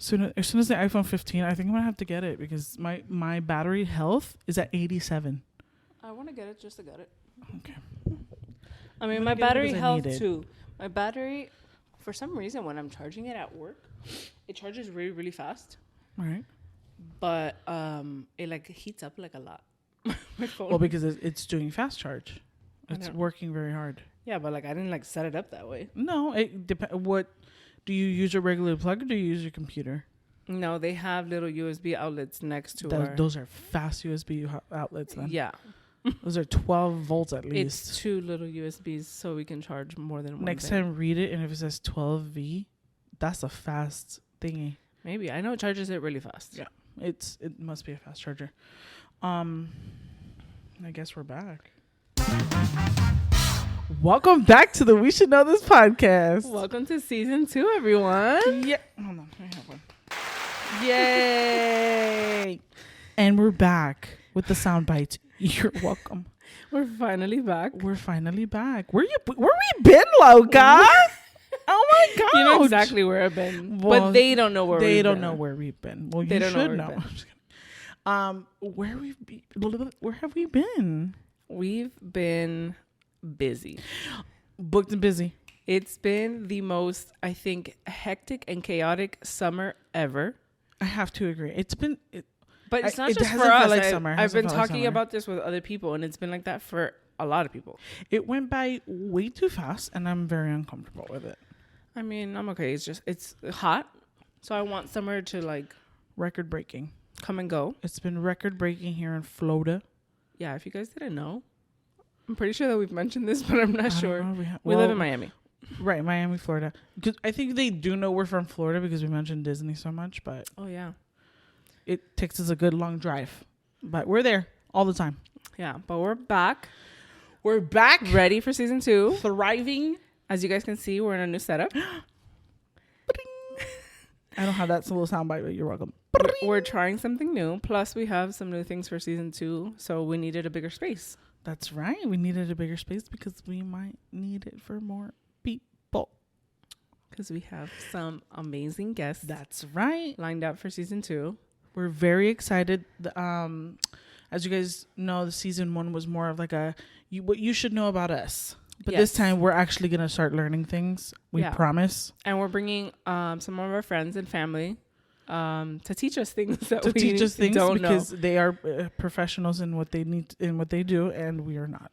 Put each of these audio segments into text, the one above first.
As soon as the iPhone 15, I think I'm gonna have to get it because my battery health is at 87. I want to get it just to get it. Okay. I mean, my battery health too. My battery, for some reason, when I'm charging it at work, it charges really, really fast. All right. But it like heats up like a lot. My phone. Well, because it's doing fast charge. It's working very hard. Yeah, but like I didn't like set it up that way. No, it depends. What do you use your regular plug or do you use your computer? No, they have little USB outlets next to Those are fast USB outlets then. Yeah. Those are 12 volts at least. It's 2 little USBs so we can charge more than one. Next time read it, and if it says 12V, that's a fast thingy. Maybe. I know it charges it really fast. Yeah. It must be a fast charger. I guess we're back. Welcome back to the We Should Know This podcast. Welcome to season 2, everyone. Yeah. Hold on. I have one. Yay. And we're back with the sound bites. You're welcome. We're finally back. Where we been, loca? Oh my god! You know exactly where I've been, well, but they don't know where we've been. They don't know where we've been. Well, you should know. Where have we been? We've been busy, booked and busy. It's been the most, I think, hectic and chaotic summer ever. I have to agree. But it's not just for us. Like summer. I've been talking about this with other people, and it's been like that for a lot of people. It went by way too fast, and I'm very uncomfortable with it. I mean, I'm okay. It's hot, so I want summer to like record breaking come and go. It's been record breaking here in Florida. Yeah, if you guys didn't know, I'm pretty sure that we've mentioned this, but I'm not sure. We live in Miami. Right, Miami, Florida. Because I think they do know we're from Florida because we mentioned Disney so much, but oh yeah, it takes us a good long drive. But we're there all the time. Yeah, but we're back. We're back. Ready for season 2. Thriving. As you guys can see, we're in a new setup. I don't have that little soundbite, but you're welcome. We're trying something new. Plus, we have some new things for season 2, so we needed a bigger space. That's right. We needed a bigger space because we might need it for more people. Because we have some amazing guests. That's right. Lined up for season 2. We're very excited. As you guys know, the season 1 was more of like what you should know about us. But this time we're actually going to start learning things. We promise. And we're bringing some of our friends and family to teach us things that we don't because know. They are professionals in what they need in what they do, and we are not.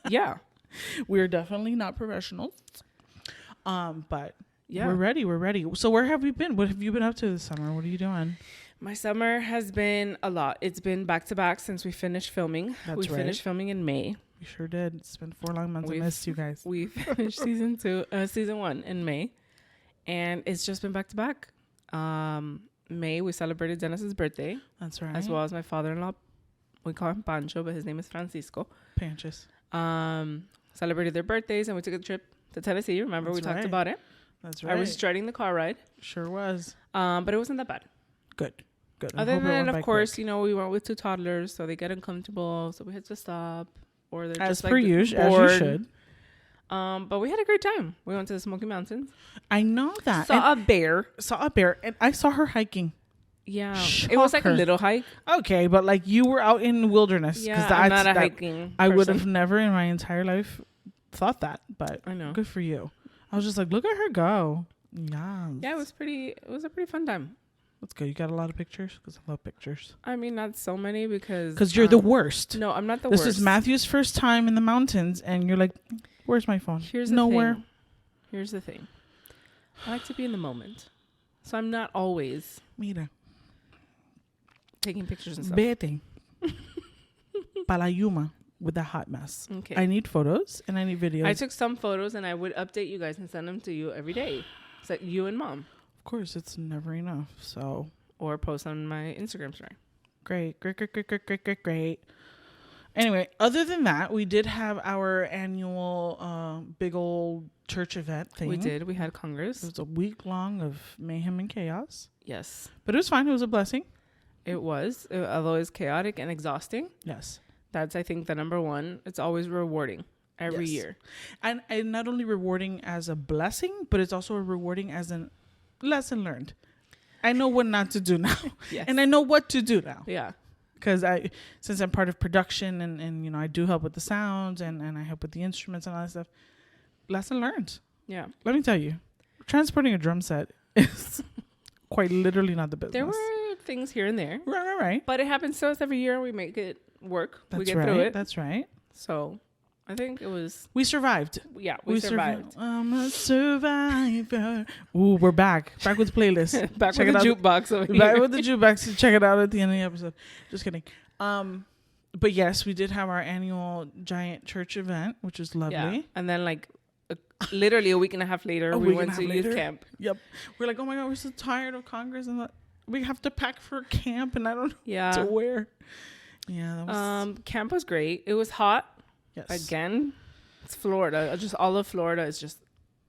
Yeah. We're definitely not professionals. But yeah. We're ready. So where have we been? What have you been up to this summer? What are you doing? My summer has been a lot. It's been back to back since we finished filming. We finished filming in May. We sure did. It's been 4 long months. I missed you guys. We finished season 1 in May, and it's just been back to back. May we celebrated Dennis's birthday. That's right. As well as my father-in-law. We call him Pancho, but his name is Francisco. Panchos. Celebrated their birthdays, and we took a trip to Tennessee. Remember, we talked about it. That's right. I was dreading the car ride. Sure was. But it wasn't that bad. Good. Other than, of course, we went with 2 toddlers, so they get uncomfortable, so we had to stop. Or they're as just per usual, as you should. But we had a great time. We went to the Smoky Mountains. I know that. Saw a bear, and I saw her hiking. Yeah, it was like a little hike. Okay, but like you were out in the wilderness. Yeah, I'm not a hiking person. I would have never in my entire life thought that, but I know. Good for you. I was just like, look at her go. Yeah. Yeah, it was a pretty fun time. That's good. You got a lot of pictures? Because I love pictures. I mean, not so many because you're the worst. No, I'm not the worst. This is Matthew's first time in the mountains, and you're like, where's my phone? Here's the thing. I like to be in the moment. So I'm not always taking pictures and stuff. Vete. Para Yuma with the hot mess. Okay. I need photos and I need videos. I took some photos and I would update you guys and send them to you every day. So you and Mom. Of course, it's never enough. So, or post on my Instagram story. Great. Anyway, other than that, we did have our annual big old church event thing. We did. We had Congress. It was a week long of mayhem and chaos. Yes. But it was fine. It was a blessing. It was. Although it's chaotic and exhausting. Yes. That's, I think, the number one. It's always rewarding every year. And not only rewarding as a blessing, but it's also rewarding as a lesson learned. I know what not to do now. Yes. And I know what to do now. Yeah. Because since I'm part of production and, you know, I do help with the sounds and I help with the instruments and all that stuff. Lesson learned. Yeah. Let me tell you, transporting a drum set is quite literally not the business. There were things here and there. Right. But it happens to us every year. We make it work. We get right. through it. That's right. So I think it was... We survived. Yeah, we survived. I'm a survivor. Ooh, we're back. Back with the playlist. Back with the jukebox over here. Back with the jukebox. Check it out at the end of the episode. Just kidding. But yes, we did have our annual giant church event, which is lovely. Yeah. And then like literally a week and a half later, we went to youth camp. Yep. We're like, oh my God, we're so tired of Congress and we have to pack for camp and I don't know what to wear. Yeah. That was camp was great. It was hot. Yes. Again, it's Florida. Just all of Florida is just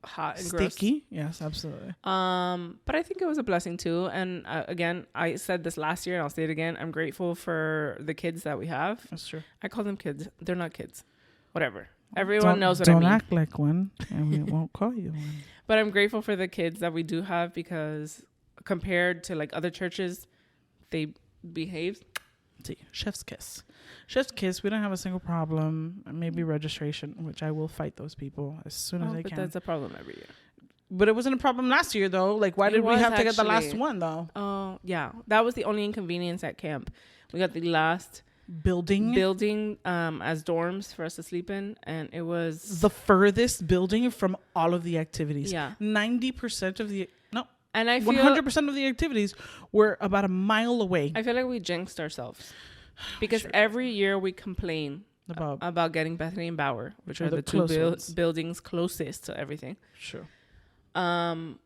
hot and sticky. Gross. Yes, absolutely. But I think it was a blessing too. And again, I said this last year and I'll say it again. I'm grateful for the kids that we have. That's true. I call them kids. They're not kids. Whatever. Everyone knows what I mean. Don't act like one and we won't call you one. But I'm grateful for the kids that we do have because compared to like other churches, they behave. See, chef's kiss. Chef's kiss. We don't have a single problem. Maybe registration, which I will fight those people as soon as I can. But that's a problem every year. But it wasn't a problem last year, though. Like, why did we have to get the last one, though? Oh, yeah. That was the only inconvenience at camp. We got the last building as dorms for us to sleep in, and it was the furthest building from all of the activities. Yeah. 90% of the... No. And I feel 100% of the activities were about a mile away. I feel like we jinxed ourselves because every year we complain about getting Bethany and Bauer, which are the two buildings closest to everything. Sure. And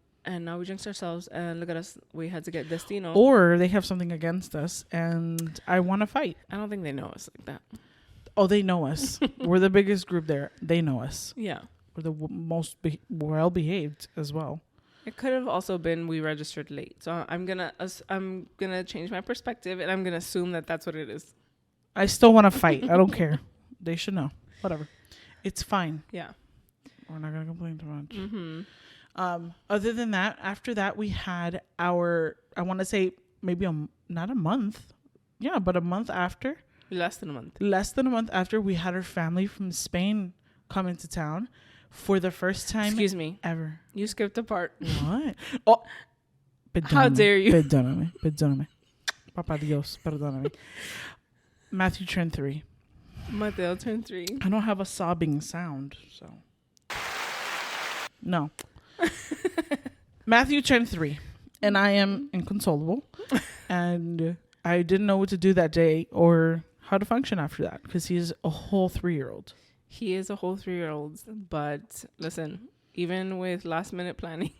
now we jinxed ourselves, and look at us. We had to get Destino. Or they have something against us, and I want to fight. I don't think they know us like that. Oh, they know us. We're the biggest group there. They know us. Yeah. We're the most well-behaved as well. It could have also been we registered late. So I'm gonna change my perspective, and I'm gonna assume that that's what it is. I still want to fight. I don't care. They should know. Whatever. It's fine. Yeah. We're not gonna complain too much. Mm-hmm. Other than that, after that, we had our, I want to say maybe not a month. Yeah, but a month after. Less than a month. Less than a month after, we had our family from Spain come into town for the first time. Excuse me. Ever. You skipped a part. What? Oh. How dare you? Perdóname. Papa Dios, perdóname. Matthew turned 3. Mateo turned 3. I don't have a sobbing sound, so. No. Matthew turned 3, and I am inconsolable, and I didn't know what to do that day or how to function after that because he's a whole 3-year-old. He is a whole 3-year-old, but listen, even with last minute planning,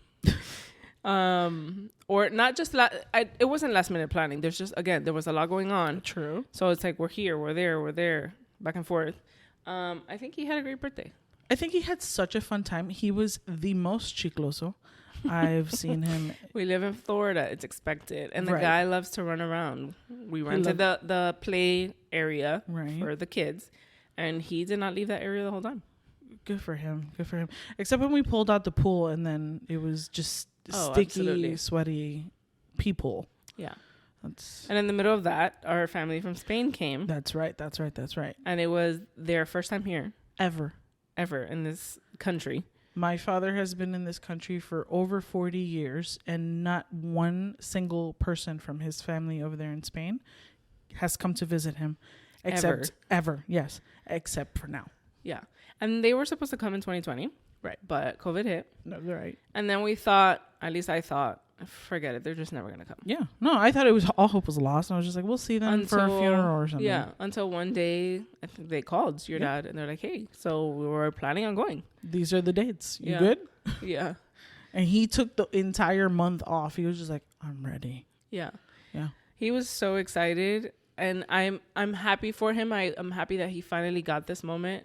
or not just it wasn't last minute planning. There's just there was a lot going on. True. So it's like we're here, we're there, back and forth. I think he had a great birthday. I think he had such a fun time. He was the most chicloso I've seen him. We live in Florida. It's expected. And the guy loves to run around. We rented the play area for the kids. And he did not leave that area the whole time. Good for him. Except when we pulled out the pool and then it was just sticky, sweaty pee pool. Yeah. And in the middle of that, our family from Spain came. That's right. And it was their first time here. Ever in this country. My father has been in this country for over 40 years, and not one single person from his family over there in Spain has come to visit him. Except for now. Yeah. And they were supposed to come in 2020. Right. But COVID hit. No, they're right. And then we thought, at least I thought, forget it. They're just never going to come. Yeah. No, I thought it was all hope was lost. And I was just like, we'll see them for a funeral or something. Yeah. Until one day, I think they called your dad and they're like, hey, so we were planning on going. These are the dates. You good? Yeah. And he took the entire month off. He was just like, I'm ready. Yeah. Yeah. He was so excited. And I'm happy for him. I'm happy that he finally got this moment.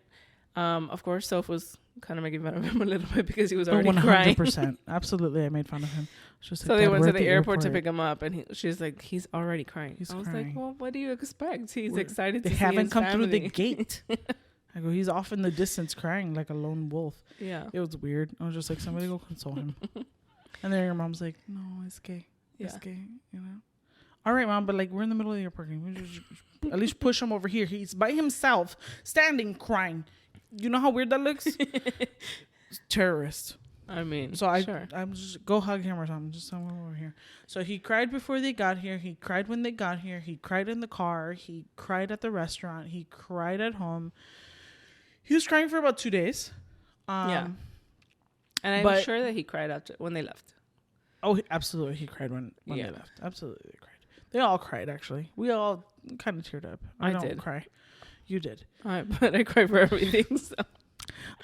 Of course, Soph was kind of making fun of him a little bit because he was already 100%. Crying. Absolutely. I made fun of him. So they went to the airport to pick him up, and she's like, he's already crying. I was like, well, what do you expect? He's excited to see his family. They haven't come through the gate. I go, he's off in the distance crying like a lone wolf. Yeah. It was weird. I was just like, somebody go console him. And then your mom's like, no, it's okay. Yeah. This guy, you know. All right, Mom, but like we're in the middle of your parking. We just at least push him over here. He's by himself, standing, crying. You know how weird that looks? Terrorist. I mean, so sure. I'm just go hug him or something. Just somewhere over here. So he cried before they got here. He cried when they got here. He cried in the car. He cried at the restaurant. He cried at home. He was crying for about 2 days. Yeah. And I'm sure that he cried after when they left. Oh, absolutely. He cried when they left. Absolutely, they cried. They all cried, actually. We all kind of teared up. I did cry. You did. But I cry for everything. So.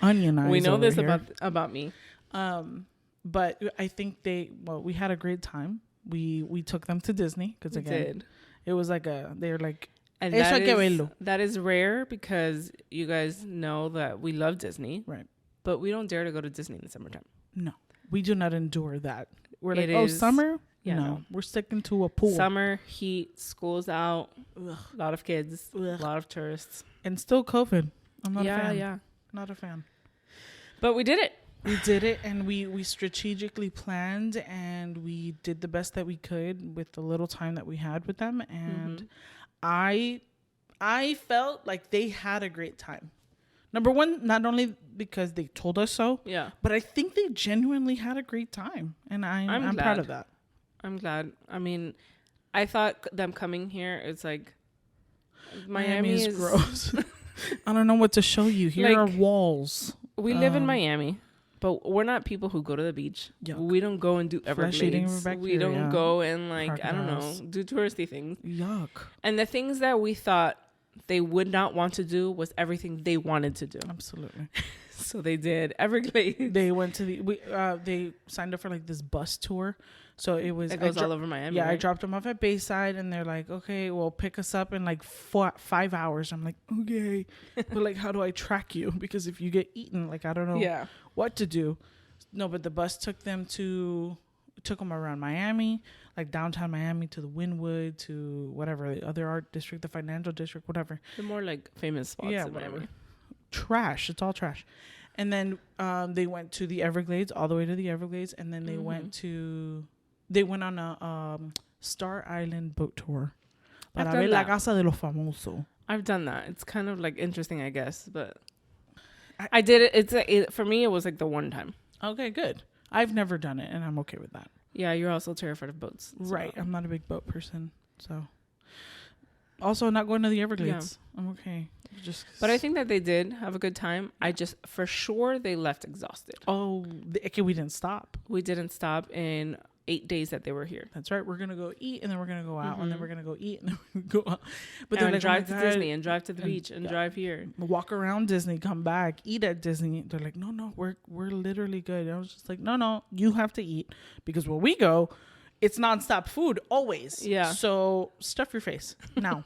Onion eyes. We know this here. about me. But I think we had a great time. We took them to Disney because again, it was like they were like, and that is rare because you guys know that we love Disney, right? But we don't dare to go to Disney in the summertime. No, we do not endure that. We're like, summer. Yeah, no, we're sticking to a pool. Summer, heat, school's out, a lot of kids, a lot of tourists. And still COVID. I'm not a fan. Yeah. Not a fan. But we did it. We did it, and we strategically planned, and we did the best that we could with the little time that we had with them. And I felt like they had a great time. Number one, not only because they told us so, but I think they genuinely had a great time. And I'm proud of that. I'm glad. I mean, I thought them coming here, it's like Miami is gross. I don't know what to show you. Here are walls. We live in Miami, but we're not people who go to the beach. Yuck. We don't go and do Everglades. We don't go and I don't know, do touristy things. Yuck. And the things that we thought they would not want to do was everything they wanted to do. Absolutely. So they did Everglades. They went to they signed up for like this bus tour. So it goes all over Miami. Yeah, right? I dropped them off at Bayside, and they're like, "Okay, well, pick us up in like 5 hours." I'm like, "Okay," but like, how do I track you? Because if you get eaten, like I don't know what to do. No, but the bus took them around Miami, like downtown Miami, to the Wynwood, to whatever the other art district, the financial district, whatever. The more like famous spots in Miami. Trash. It's all trash. And then they went to the Everglades, all the way to the Everglades, and then they went on a Star Island boat tour. I've done La casa de los famosos. I've done that. It's kind of like interesting, I guess, but I did it. For me, it was like the one time. Okay, good. I've never done it, and I'm okay with that. Yeah, you're also terrified of boats. So. Right. I'm not a big boat person, so. Also, not going to the Everglades. Yeah. I'm okay. But I think that they did have a good time. For sure, they left exhausted. Oh, okay. We didn't stop. We didn't stop in 8 days that they were here. That's right. We're going to go eat, and then we're going to go out, and then we're going to go eat, and then we're going to go out. But then drive to Disney, and drive to the beach, and drive here. Walk around Disney, come back, eat at Disney. They're like, no, we're literally good. And I was just like, no, you have to eat. Because when we go, it's nonstop food, always. Yeah. So stuff your face. Now,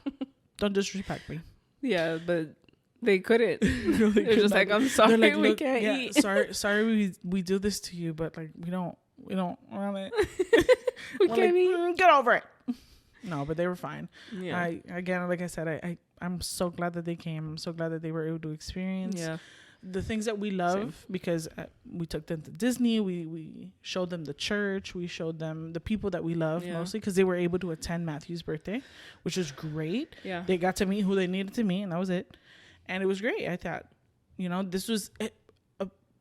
don't disrespect me. Yeah, but they couldn't. They're just like, I'm sorry, like, we can't eat. Sorry, we do this to you, but like we don't want it. We can't eat. Get over it. No, but they were fine. Yeah. Like I said, I'm so glad that they came. I'm so glad that they were able to experience the things that we love. Because we took them to Disney. We showed them the church. We showed them the people that we love mostly, because they were able to attend Matthew's birthday, which was great. Yeah. They got to meet who they needed to meet, and that was it. And it was great. I thought, this was it.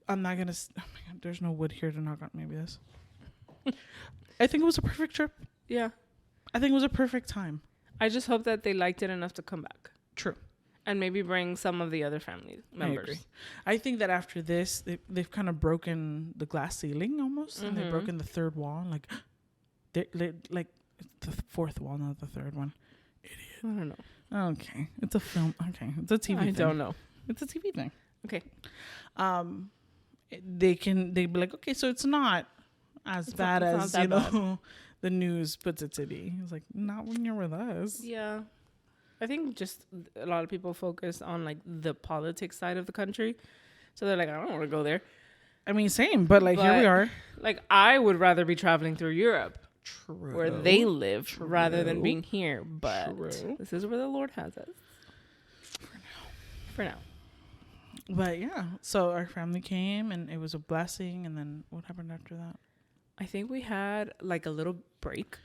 I'm not going to... Oh, my God. There's no wood here to knock on. Maybe this. I think it was a perfect trip. Yeah. I think it was a perfect time. I just hope that they liked it enough to come back. True. And maybe bring some of the other family members. I think that after this, they've kind of broken the glass ceiling almost. And they've broken the third wall. Like the fourth wall, not the third one. Idiot. I don't know. Okay. It's a film. Okay. It's a TV thing. I don't know. It's a TV thing. Okay. They'd be like, okay, so it's not as bad as, the news puts it to be. It's like, not when you're with us. Yeah. I think just a lot of people focus on like the politics side of the country. So they're like, I don't want to go there. I mean, same, but here we are. Like, I would rather be traveling through Europe. True. Where they live rather than being here. But this is where the Lord has us. For now. But yeah, so our family came, and it was a blessing. And then what happened after that? I think we had like a little break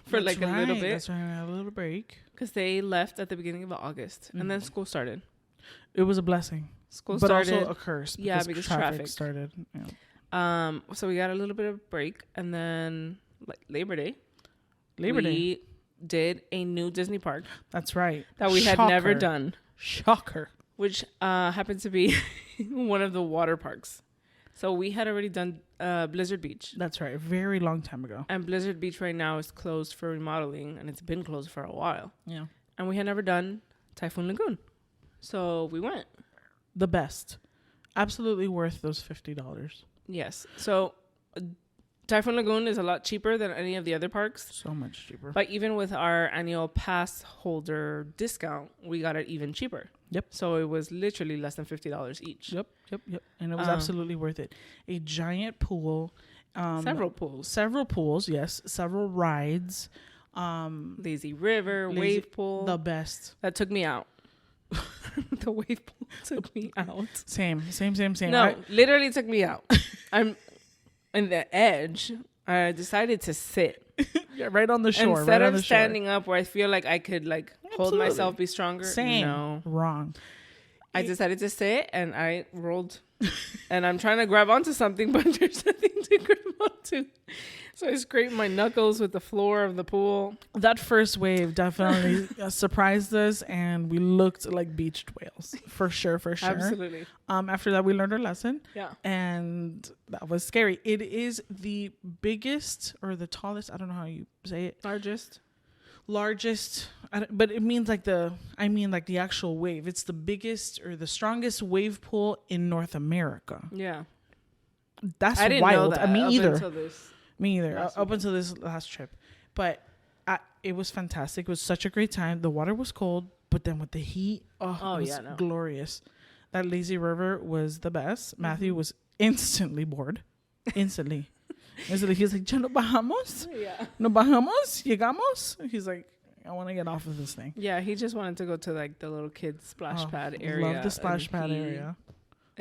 for like a little bit. That's right. We had a little break. Because they left at the beginning of August. And then school started. It was a blessing. School but started. Also a curse. Because traffic started. Yeah. So we got a little bit of break. And then like Labor Day. We did a new Disney park. That's right. That we had never done. Shocker. Which happened to be one of the water parks. So we had already done Blizzard Beach. That's right. A very long time ago. And Blizzard Beach right now is closed for remodeling. And it's been closed for a while. Yeah. And we had never done Typhoon Lagoon. So we went. The best. Absolutely worth those $50. Yes. So Typhoon Lagoon is a lot cheaper than any of the other parks. So much cheaper. But even with our annual pass holder discount, we got it even cheaper. Yep. So it was literally less than $50 each. Yep. And it was absolutely worth it. A giant pool. Several pools. Yes. Several rides. Lazy River, wave pool. The best. That took me out. The wave pool took me out. Same. No, literally took me out. I'm in the edge. I decided to sit. Yeah, right on the shore. Instead of standing up where I feel like I could hold myself, be stronger. Same. No. Wrong. I decided to sit and I rolled. And I'm trying to grab onto something, but there's nothing to grab onto. So I scraped my knuckles with the floor of the pool. That first wave definitely surprised us, and we looked like beached whales. For sure. Absolutely. After that, we learned our lesson. Yeah. And that was scary. It is the biggest or the tallest, I don't know how you say it. Largest, but it means like the actual wave. It's the biggest or the strongest wave pool in North America. Yeah. That's I didn't wild. know that Me either. Up Up until this last trip. But it was fantastic. It was such a great time. The water was cold, but then with the heat, it was glorious. That lazy river was the best. Matthew was instantly bored. Instantly. He's like, ¿Ya no bajamos? Yeah. ¿No bajamos? ¿Llegamos? He's like, I want to get off of this thing. Yeah, he just wanted to go to like the little kids splash pad area. Love the splash pad area.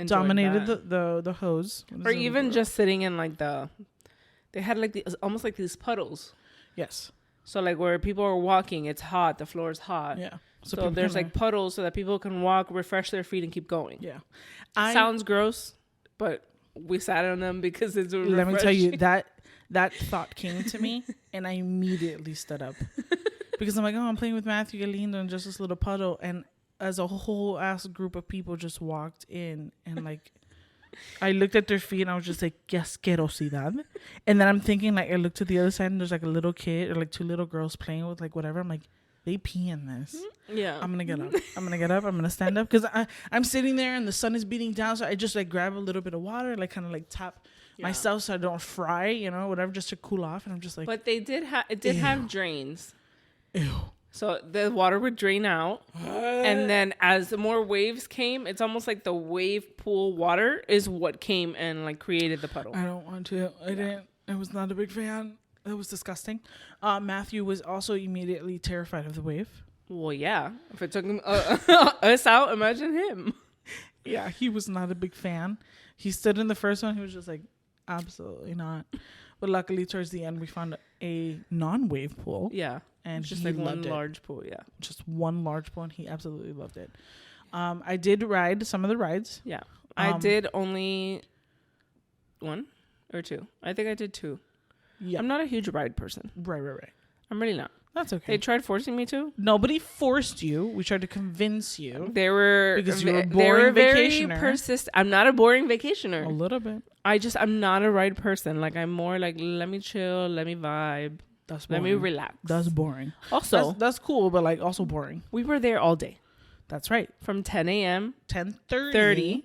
Dominated the hose. Or even just sitting in like they had like almost like these puddles. Yes. So like where people are walking, it's hot. The floor is hot. Yeah. So there's like puddles so that people can walk, refresh their feet, and keep going. Yeah. Sounds gross, but we sat on them because it's refreshing. Let me tell you, that thought came to me, and I immediately stood up. Because I'm like, I'm playing with Matthew Galindo in just this little puddle. And as a whole ass group of people just walked in, and like, I looked at their feet and I was just like, qué asquerosidad. And then I'm thinking, like, I looked to the other side and there's like a little kid or like two little girls playing with like whatever. I'm like, they pee in this. Yeah. I'm going to get up. I'm going to stand up. Because I'm sitting there and the sun is beating down. So I just like grab a little bit of water, like kind of like tap myself so I don't fry, whatever, just to cool off. And I'm just like. But they did have drains. Ew. So the water would drain out. And then as more waves came, it's almost like the wave pool water is what came and like created the puddle. I don't want to. I didn't. I was not a big fan. That was disgusting. Matthew was also immediately terrified of the wave. Well, yeah. If it took him, us out, imagine him. Yeah, he was not a big fan. He stood in the first one. He was just like, absolutely not. But luckily, towards the end, we found a non-wave pool. Yeah. And just like one large pool, yeah. Just one large pool, and he absolutely loved it. I did ride some of the rides. Yeah. I did only one or two. I think I did two. Yeah. I'm not a huge ride person. Right. I'm really not. That's okay. They tried forcing me to. Nobody forced you. We tried to convince you. They were because you were a boring vacationer. Very persistent. I'm not a boring vacationer. A little bit. I'm not a ride person. Like I'm more like let me chill, let me vibe. That's boring. Let me relax. That's boring. Also, that's cool, but like also boring. We were there all day. That's right. From 10 a.m. 10:30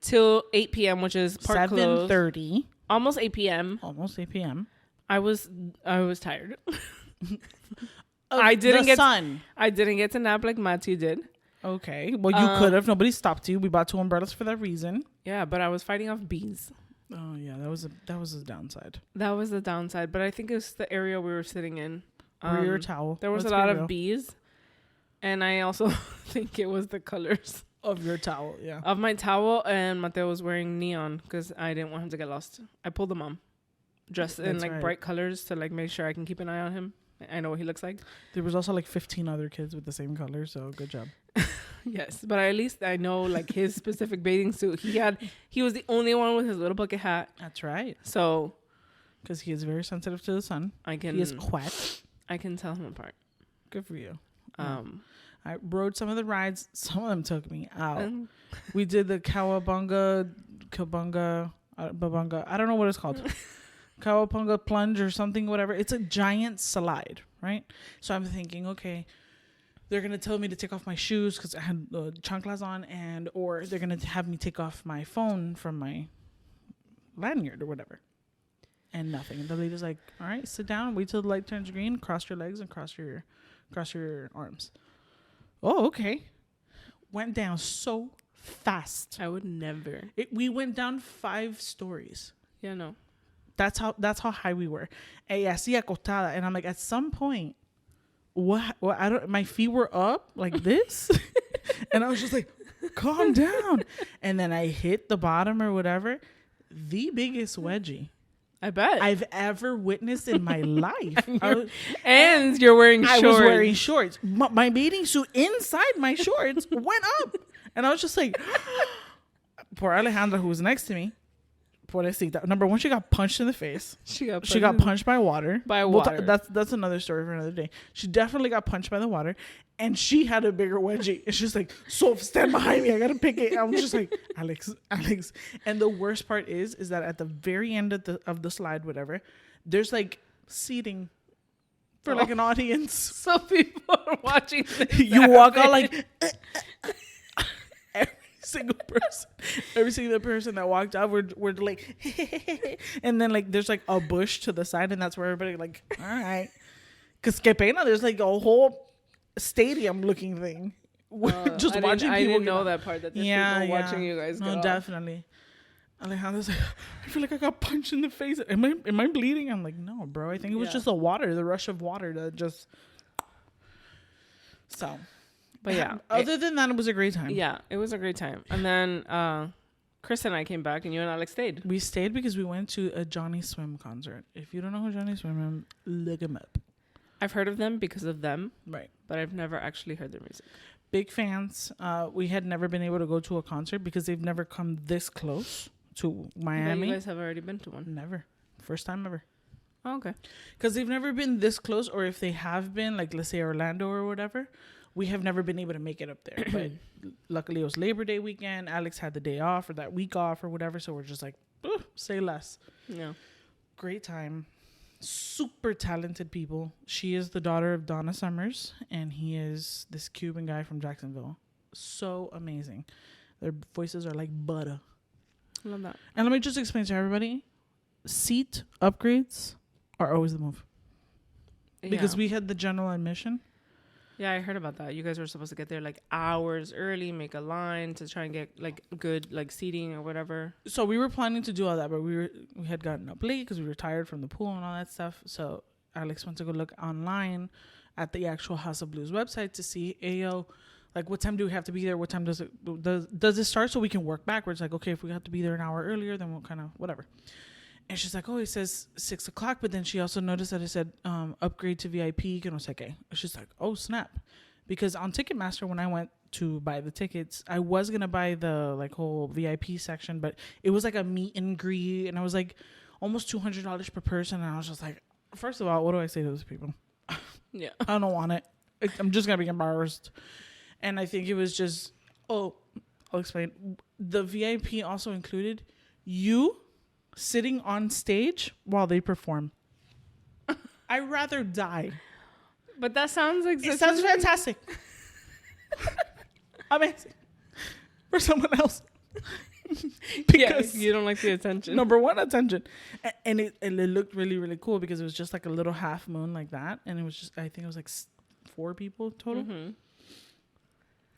till 8 p.m., which is part 7:30. Almost 8 p.m. Almost 8 p.m. I was tired. I didn't get to nap like Matthew did. Okay. Well, you could have. Nobody stopped you. We bought 2 umbrellas for that reason. Yeah, but I was fighting off bees. Oh yeah, that was a downside. That was the downside, but I think it's the area we were sitting in. Rear towel. There was a lot of bees, and I also think it was the colors of your towel. Yeah. Of my towel, and Mateo was wearing neon because I didn't want him to get lost. I pulled the mom. dressed in like bright colors to like make sure I can keep an eye on him. I know what he looks like. There was also like 15 other kids with the same color, so good job. Yes, but at least I know like his specific bathing suit. He was the only one with his little bucket hat. That's right. So, because he is very sensitive to the sun. He is wet. I can tell him apart. Good for you. I rode some of the rides. Some of them took me out. We did the Babunga. I don't know what it's called. Cowabunga plunge or something, whatever. It's a giant slide, right? So I'm thinking, okay, they're going to tell me to take off my shoes because I had chanclas on, or they're going to have me take off my phone from my lanyard or whatever. And nothing. And the lady's like, all right, sit down, wait till the light turns green, cross your legs and cross your arms. Oh, okay. Went down so fast. I would never. We went down 5 stories. Yeah, no. That's how high we were. Así acostada. And I'm like, at some point, my feet were up like this. And I was just like, calm down. And then I hit the bottom or whatever. The biggest wedgie I bet I've ever witnessed in my life. And you're wearing shorts. I was wearing shorts. My bathing suit inside my shorts went up. And I was just like, poor Alejandra, who was next to me. Number one, she got punched in the face. She got punched by water. That's another story for another day. She definitely got punched by the water, and she had a bigger wedgie. And she's like, "So stand behind me. I gotta pick it." I was just like, Alex. And the worst part is that at the very end of the slide, whatever, there's like seating for like an audience. So people are watching this. You walk out like. Every single person that walked out were like and then like there's like a bush to the side, and that's where everybody like, all right, because que pena, there's like a whole stadium looking thing. Just watching people. I didn't know that part, that there's people watching you guys go. No, definitely. Alejandra's like, I feel like I got punched in the face. Am I bleeding? I'm like, no, bro, I think it was just the rush of water that just so. But yeah, other than that, it was a great time. Yeah, it was a great time. And then Chris and I came back, and you and Alex stayed. We stayed because we went to a Johnny Swim concert. If you don't know who Johnny Swim is, look him up. I've heard of them because of them. Right. But I've never actually heard their music. Big fans. We had never been able to go to a concert because they've never come this close to Miami. But you guys have already been to one. Never. First time ever. Oh, okay. Because they've never been this close, or if they have been, like let's say Orlando or whatever, we have never been able to make it up there. But luckily it was Labor Day weekend. Alex had the day off or that week off or whatever. So we're just like, say less. Yeah. Great time. Super talented people. She is the daughter of Donna Summers, and he is this Cuban guy from Jacksonville. So amazing. Their voices are like butter. I love that. And let me just explain to everybody. Seat upgrades are always the move. Because we had the general admission. Yeah, I heard about that. You guys were supposed to get there like hours early, make a line to try and get like good like seating or whatever. So we were planning to do all that, but we had gotten up late because we were tired from the pool and all that stuff. So Alex went to go look online at the actual House of Blues website to see, like what time do we have to be there? What time does it start, so we can work backwards? Like, okay, if we have to be there an hour earlier, then we'll kind of whatever. And she's like, oh, it says 6 o'clock. But then she also noticed that it said upgrade to VIP. Que no sé qué. She's like, oh, snap. Because on Ticketmaster, when I went to buy the tickets, I was going to buy the like whole VIP section. But it was like a meet and greet. And I was like almost $200 per person. And I was just like, first of all, what do I say to those people? Yeah. I don't want it. I'm just going to be embarrassed. And I think it was just, I'll explain. The VIP also included you sitting on stage while they perform. I'd rather die. But that sounds like it sounds fantastic. Amazing. For someone else. Because you don't like the attention. Number one, attention. And it looked really, really cool because it was just like a little half moon like that. And it was just, I think it was like 4 people total. Mm-hmm.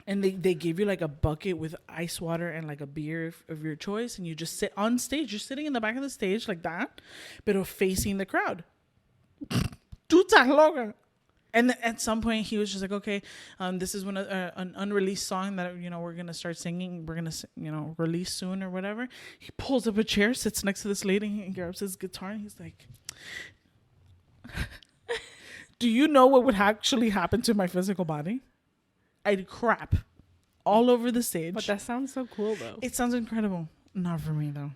And they gave you like a bucket with ice water and like a beer of your choice. And you just sit on stage. You're sitting in the back of the stage like that, but facing the crowd. Tú estás loca. And at some point, he was just like, okay, this is an unreleased song that, we're going to start singing. We're going to, release soon or whatever. He pulls up a chair, sits next to this lady, and grabs his guitar. And he's like, do you know what would actually happen to my physical body? I'd crap all over the stage. But that sounds so cool, though. It sounds incredible. Not for me, though.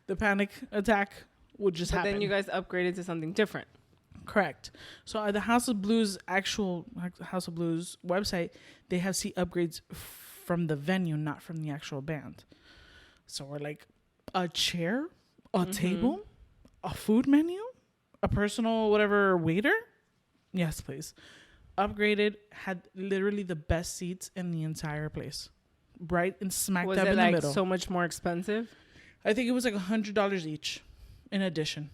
The panic attack would just happen. But then you guys upgraded to something different. Correct. So the actual House of Blues website, they have seat upgrades from the venue, not from the actual band. So we're like a chair, a table, a food menu, a personal whatever waiter. Yes, please. Upgraded, had literally the best seats in the entire place. Right and smack dab in the middle. Was it so much more expensive? I think it was like $100 each in addition.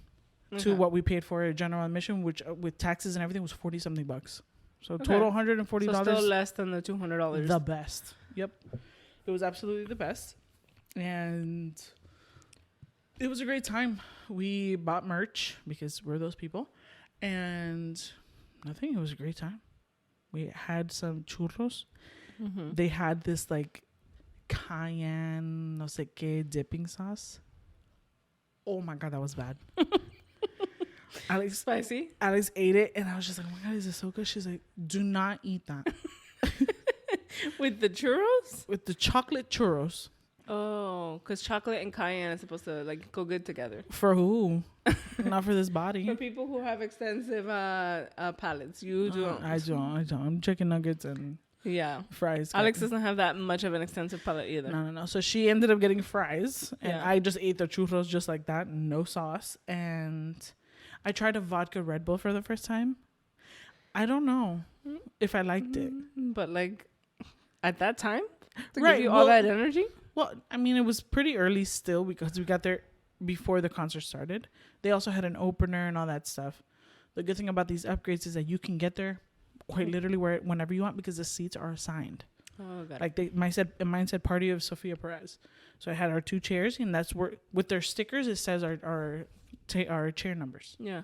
To what we paid for a general admission, which with taxes and everything was $40-something. So total $140. So still less than the $200. The best. Yep. It was absolutely the best. And it was a great time. We bought merch because we're those people. And nothing. It was a great time. We had some churros. Mm-hmm. They had this like cayenne, no sé qué, dipping sauce. Oh my God, that was bad. Spicy. Alex ate it, and I was just like, "Oh my God, is this so good?" She's like, "Do not eat that." With the churros? With the chocolate churros. Oh, because chocolate and cayenne is supposed to like go good together. For who? Not for this body. For people who have extensive palates. You don't. I don't. I'm chicken nuggets and fries. Alex doesn't have that much of an extensive palate either. No. So she ended up getting fries, and I just ate the churros just like that, no sauce. And I tried a vodka Red Bull for the first time. I don't know if I liked it. But like at that time? To give you all that energy? Well, I mean, it was pretty early still because we got there before the concert started. They also had an opener and all that stuff. The good thing about these upgrades is that you can get there quite literally whenever you want because the seats are assigned. Oh, got it. Like mine said Party of Sofia Perez. So I had our 2 chairs, and that's where with their stickers it says our chair numbers. Yeah.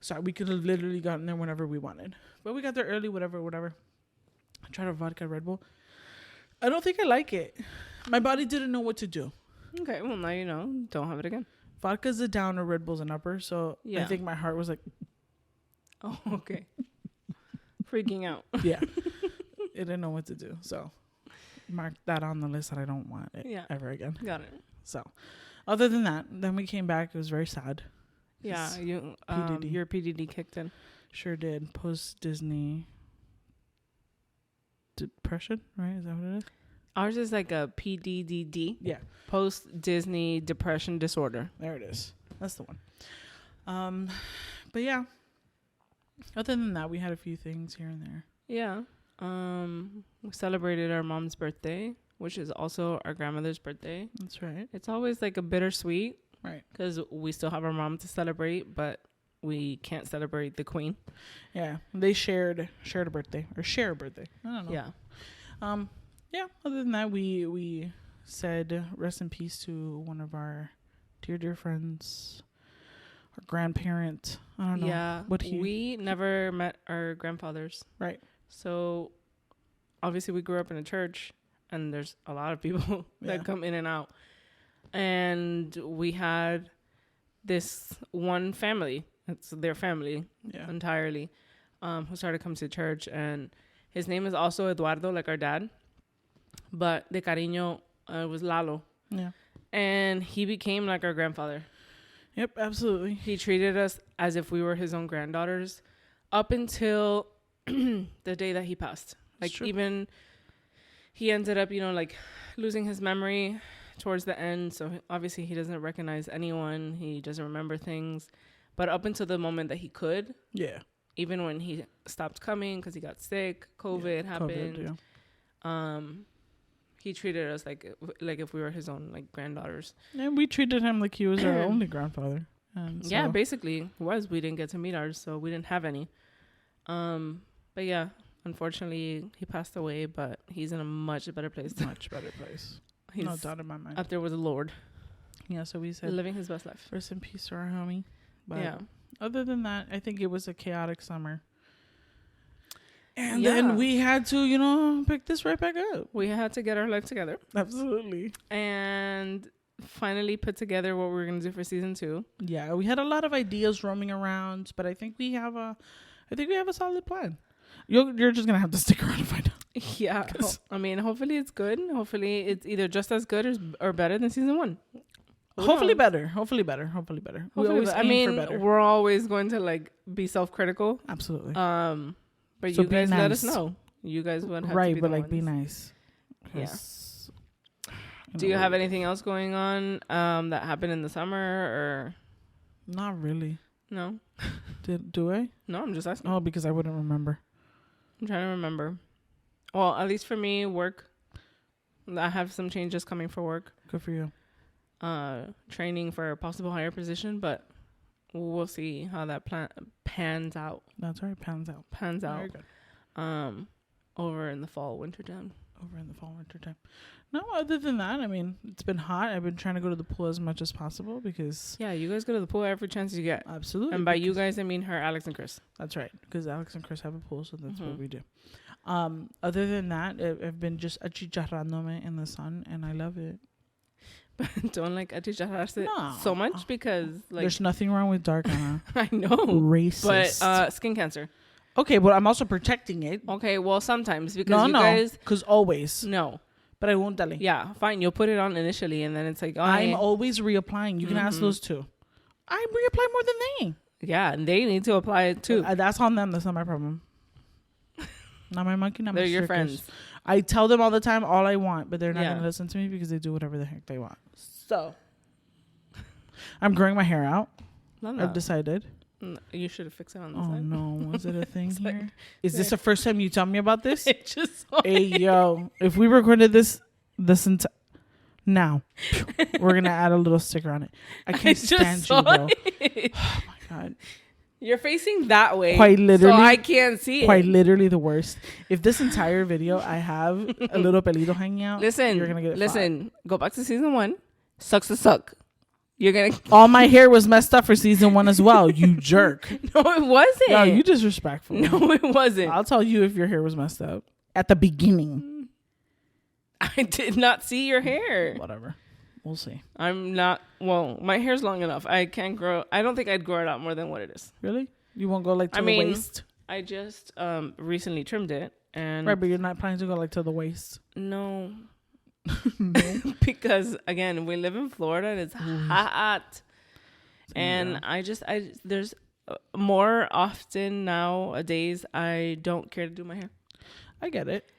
So we could have literally gotten there whenever we wanted. But we got there early, whatever. I tried a vodka Red Bull. I don't think I like it. My body didn't know what to do. Okay, well, now you know. Don't have it again. Vodka's a downer, Red Bull's an upper. So I think my heart was like... Oh, okay. Freaking out. Yeah. It didn't know what to do. So mark that on the list that I don't want it ever again. Got it. So other than that, then we came back. It was very sad. Yeah, your PDD kicked in. Sure did. Post-Disney depression, right? Is that what it is? Ours is like a PDDD. Yeah. Post-Disney depression disorder. There it is. That's the one. But yeah. Other than that, we had a few things here and there. Yeah. We celebrated our mom's birthday, which is also our grandmother's birthday. That's right. It's always like a bittersweet. Right. Because we still have our mom to celebrate, but we can't celebrate the queen. Yeah. They shared a birthday. Or share a birthday. I don't know. Yeah. Yeah. Other than that, we said rest in peace to one of our dear friends. Our grandparent. I don't know. Yeah. We never met our grandfathers. Right. So obviously we grew up in a church and there's a lot of people that come in and out. And we had this one family, it's their family entirely, who started coming to church. And his name is also Eduardo, like our dad. But de cariño, it was Lalo. Yeah. And he became like our grandfather. Yep, absolutely. He treated us as if we were his own granddaughters up until the day that he passed. Like even he ended up, like losing his memory towards the end. So obviously he doesn't recognize anyone. He doesn't remember things. But up until the moment that he could. Yeah. Even when he stopped coming because he got sick, COVID happened. He treated us like if we were his own like granddaughters. And we treated him like he was our only grandfather. Yeah, basically was. We didn't get to meet ours, so we didn't have any. But yeah, unfortunately he passed away, but he's in a much better place. Much better place. He's no doubt in my mind. Up there with the Lord. Yeah, so we said living his best life. Rest in peace to our homie. But Other than that, I think it was a chaotic summer. And then we had to, pick this right back up. We had to get our life together. Absolutely. And finally put together what we were going to do for season 2. Yeah, we had a lot of ideas roaming around, but I think we have a solid plan. You're just going to have to stick around and find out. Yeah. I mean, hopefully it's good. Hopefully it's either just as good or better than season 1. Hopefully better. We always aim for better. We're always going to be self-critical. Absolutely. But so you guys let us know. You guys would have to be the ones. Be nice. Yeah. Do you have anything else going on that happened in the summer or? Not really. No. Do I? No, I'm just asking. Oh, because I wouldn't remember. I'm trying to remember. Well, at least for me, work. I have some changes coming for work. Good for you. Training for a possible higher position, but we'll see how that pans out. That's right, pans out. Very good. Over in the fall, winter time. No, other than that, I mean, it's been hot. I've been trying to go to the pool as much as possible because... Yeah, you guys go to the pool every chance you get. Absolutely. And by you guys, I mean her, Alex and Chris. That's right, because Alex and Chris have a pool, so that's what we do. Other than that, I've been just achicharrándome in the sun, and I love it. Don't achicharrarse so much because there's nothing wrong with dark, Anna. I know. Racist. But skin cancer. Okay, but I'm also protecting it. Okay, well sometimes because guys, because always. No. But I won't tell you. Yeah, fine. You'll put it on initially, and then it's like I'm always reapplying. You can ask those two. I reapply more than they. Yeah, and they need to apply it too. That's on them. That's not my problem. Not my monkey. Not my They're your circus. friends. I tell them all the time all I want, but they're not going to listen to me because they do whatever the heck they want. So I'm growing my hair out. I've decided. You should have fixed it on the side. Oh no, is it a thing here? Is this the first time you tell me about this? Hey yo, if we recorded this now, we're gonna add a little sticker on it. I can't stand you, bro. Oh my god. You're facing that way. Quite literally. So I can't see it. Quite literally the worst. If this entire video I have a little pelito hanging out, you're gonna get it. Go back to season 1. Sucks to suck. You're gonna. All my hair was messed up for season 1 as well. You jerk. No, it wasn't. No, you disrespectful. No, it wasn't. I'll tell you if your hair was messed up at the beginning. I did not see your hair. Whatever. We'll see. I'm not. Well, my hair's long enough. I can't grow. I don't think I'd grow it out more than what it is. Really? You won't go to the waist? I just recently trimmed it, and right, but you're not planning to go to the waist. No. No. Because again, we live in Florida and it's hot, and I there's more often nowadays I don't care to do my hair. I get it.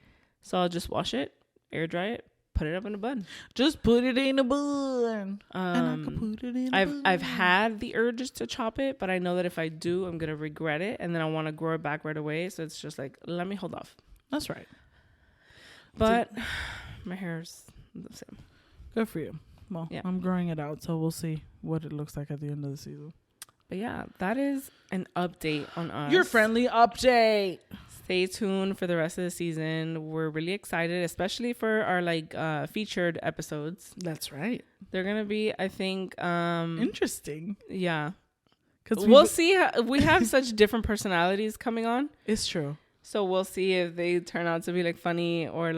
So I'll just wash it, air dry it, put it up in a bun. Just put it in a bun. I've had the urges to chop it, but I know that if I do, I'm gonna regret it, and then I want to grow it back right away. So it's just like, let me hold off. That's right. But my hair's the same. Good for you. Well, yeah. I'm growing it out, so we'll see what it looks like at the end of the season. But yeah, that is an update on us. Your friendly update. Stay tuned for the rest of the season. We're really excited, especially for our featured episodes. That's right. They're gonna be, I think, interesting. Yeah, because we'll see. We have such different personalities coming on. It's true. So we'll see if they turn out to be funny or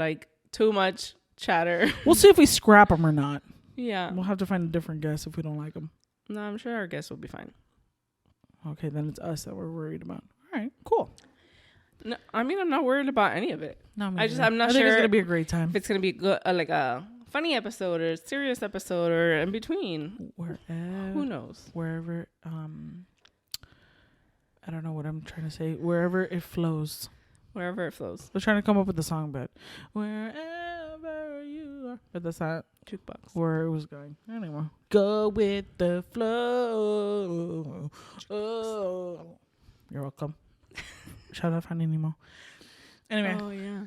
too much chatter. We'll see if we scrap them or not. Yeah. We'll have to find a different guest if we don't like them. No, I'm sure our guests will be fine. Okay, then it's us that we're worried about. All right, cool. No, I mean, I'm not worried about any of it. No, I'm not sure. I think it's gonna be a great time. If it's gonna be good, a funny episode or a serious episode or in between. Who knows? Wherever. I don't know what I'm trying to say. Wherever it flows. Wherever it flows. We're trying to come up with the song, but wherever you are. But that's not jukebox. Where it was going. Anyway. Go with the flow. Oh. You're welcome. Shout out Finding Nemo. Anyway. Oh, yeah.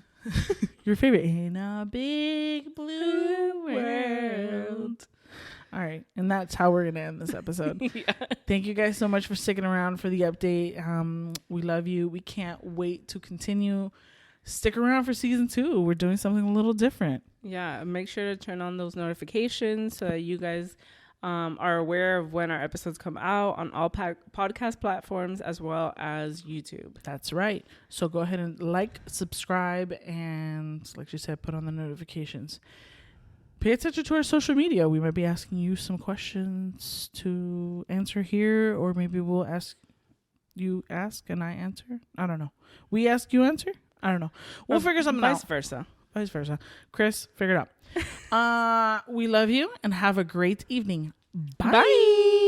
Your favorite. In a big blue world. All right. And that's how we're going to end this episode. Yeah. Thank you guys so much for sticking around for the update. We love you. We can't wait to continue. Stick around for season 2. We're doing something a little different. Yeah. Make sure to turn on those notifications so that you guys are aware of when our episodes come out on all podcast platforms as well as YouTube. That's right. So go ahead and like, subscribe, and like you said, put on the notifications. Pay attention to our social media. We might be asking you some questions to answer here, or maybe we'll ask you and I answer. I don't know. We ask, you answer? I don't know. We'll figure something out. Vice versa. Chris, figure it out. We love you and have a great evening. Bye.